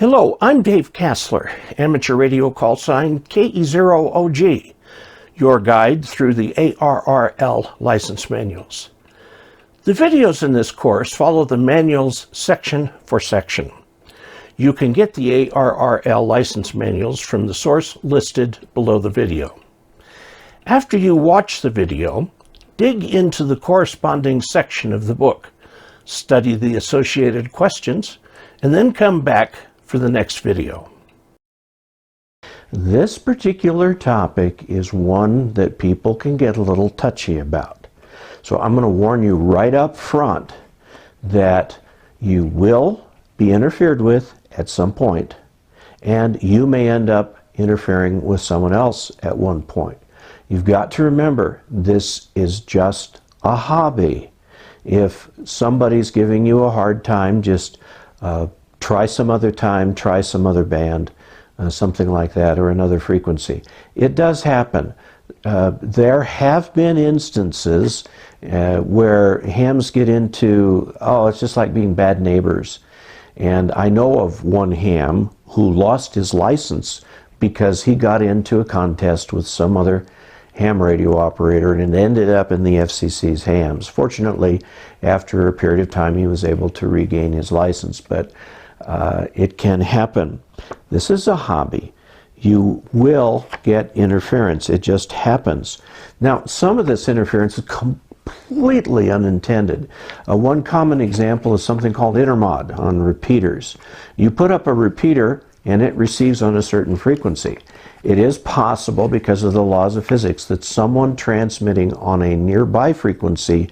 Hello, I'm Dave Casler, amateur radio call sign KE0OG, your guide through the ARRL license manuals. The videos in this course follow the manuals section for section. You can get the ARRL license manuals from the source listed below the video. After you watch the video, dig into the corresponding section of the book, study the associated questions, and then come back for the next video. This particular topic is one that people can get a little touchy about. So I'm going to warn you right up front that you will be interfered with at some point, and you may end up interfering with someone else at one point. You've got to remember, this is just a hobby. If somebody's giving you a hard time, just try some other time, try some other band, something like that, or another frequency. It does happen. There have been instances where hams get into, oh, it's just like being bad neighbors. And I know of one ham who lost his license because he got into a contest with some other ham radio operator, and it ended up in the FCC's hams. Fortunately, after a period of time, he was able to regain his license, but it can happen. This is a hobby. You will get interference. It just happens. Now, some of this interference is completely unintended. One common example is something called intermod on repeaters. You put up a repeater and it receives on a certain frequency. It is possible, because of the laws of physics, that someone transmitting on a nearby frequency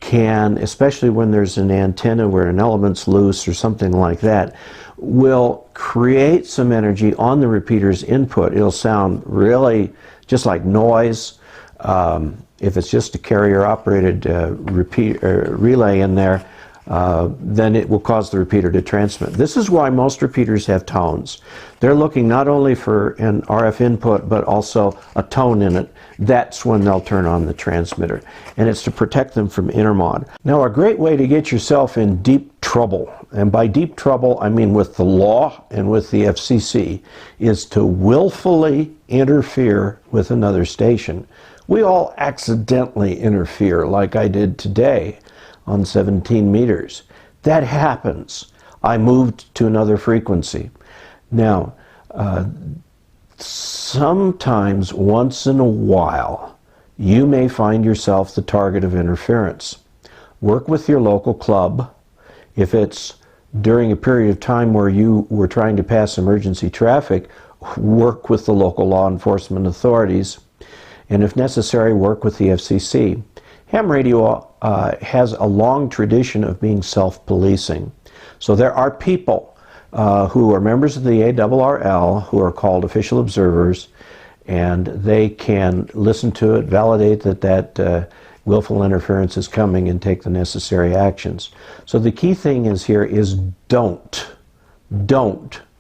can, especially when there's an antenna where an element's loose or something like that, will create some energy on the repeater's input. It'll sound really just like noise. If it's just a carrier-operated relay in there, then it will cause the repeater to transmit. This is why most repeaters have tones. They're looking not only for an RF input, but also a tone in it. That's when they'll turn on the transmitter. And it's to protect them from intermod. Now, a great way to get yourself in deep trouble, and by deep trouble I mean with the law and with the FCC, is to willfully interfere with another station. We all accidentally interfere, like I did today on 17 meters. That happens. I moved to another frequency. Now, sometimes, once in a while, you may find yourself the target of interference. Work with your local club. If it's during a period of time where you were trying to pass emergency traffic, work with the local law enforcement authorities, and if necessary, work with the FCC. Ham radio has a long tradition of being self-policing. So there are people who are members of the ARRL who are called official observers, and they can listen to it, validate that willful interference is coming, and take the necessary actions. So the key thing is here is don't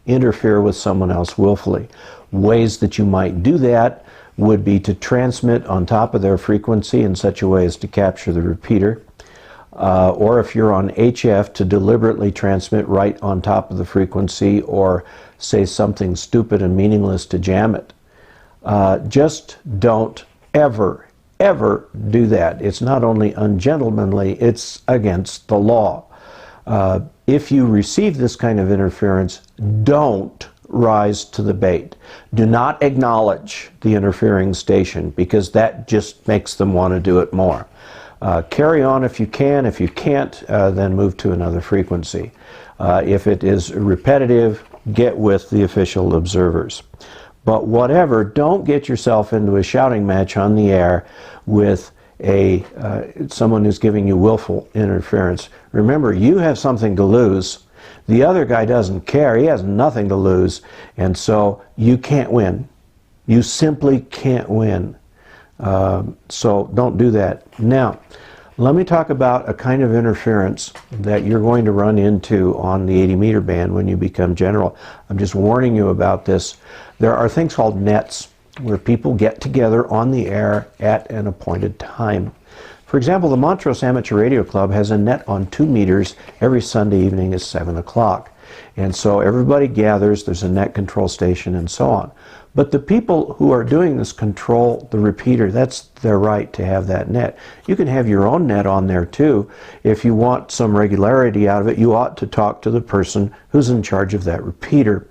interfere with someone else willfully. Ways that you might do that would be to transmit on top of their frequency in such a way as to capture the repeater, or if you're on HF, to deliberately transmit right on top of the frequency, or say something stupid and meaningless to jam it. Just don't ever do that. It's not only ungentlemanly, it's against the law. If you receive this kind of interference, don't rise to the bait. Do not acknowledge the interfering station, because that just makes them want to do it more. Carry on if you can. If you can't, then move to another frequency. If it is repetitive, get with the official observers. But whatever, don't get yourself into a shouting match on the air with someone who's giving you willful interference. Remember, you have something to lose. The other guy doesn't care. He has nothing to lose. And so you can't win. You simply can't win. So don't do that. Now, let me talk about a kind of interference that you're going to run into on the 80 meter band when you become general. I'm just warning you about this. There are things called nets where people get together on the air at an appointed time. For example, the Montrose Amateur Radio Club has a net on 2 meters every Sunday evening at 7 o'clock. And so everybody gathers, there's a net control station and so on. But the people who are doing this control the repeater. That's their right to have that net. You can have your own net on there too. If you want some regularity out of it, you ought to talk to the person who's in charge of that repeater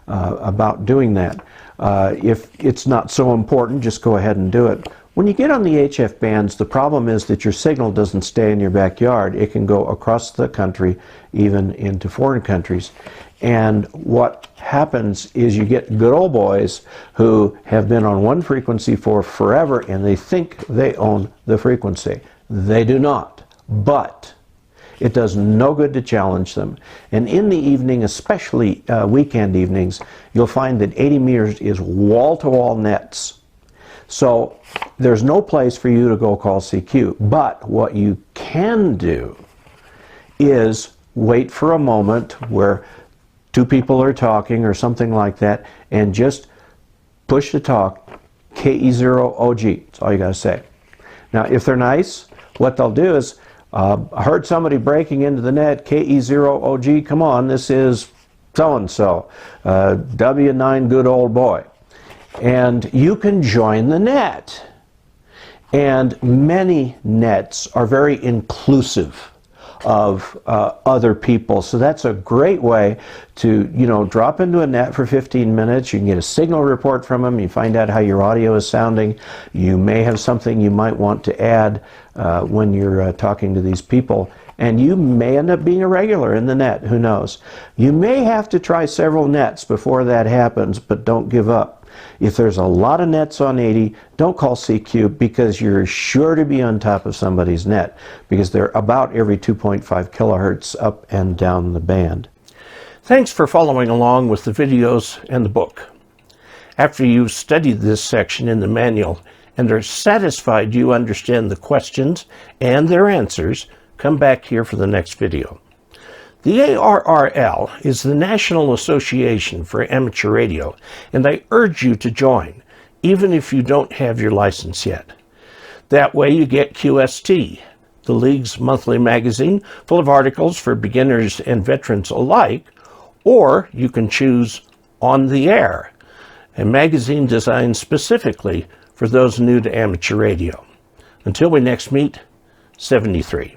about doing that. If it's not so important, just go ahead and do it. When you get on the HF bands, the problem is that your signal doesn't stay in your backyard. It can go across the country, even into foreign countries. And what happens is you get good old boys who have been on one frequency for forever, and they think they own the frequency. They do not. But it does no good to challenge them. And in the evening, especially weekend evenings, you'll find that 80 meters is wall-to-wall nets. So there's no place for you to go call CQ. But what you can do is wait for a moment where two people are talking or something like that, and just push to talk KE0OG. That's all you got to say. Now, if they're nice, what they'll do is, I heard somebody breaking into the net, KE0OG, come on, this is so-and-so, W9 good old boy. And you can join the net. And many nets are very inclusive of other people. So that's a great way to, drop into a net for 15 minutes. You can get a signal report from them. You find out how your audio is sounding. You may have something you might want to add when you're talking to these people. And you may end up being a regular in the net. Who knows? You may have to try several nets before that happens, but don't give up. If there's a lot of nets on 80, don't call CQ, because you're sure to be on top of somebody's net, because they're about every 2.5 kilohertz up and down the band. Thanks for following along with the videos and the book. After you've studied this section in the manual and are satisfied you understand the questions and their answers, come back here for the next video. The ARRL is the National Association for Amateur Radio, and I urge you to join, even if you don't have your license yet. That way you get QST, the League's monthly magazine full of articles for beginners and veterans alike, or you can choose On the Air, a magazine designed specifically for those new to amateur radio. Until we next meet, 73.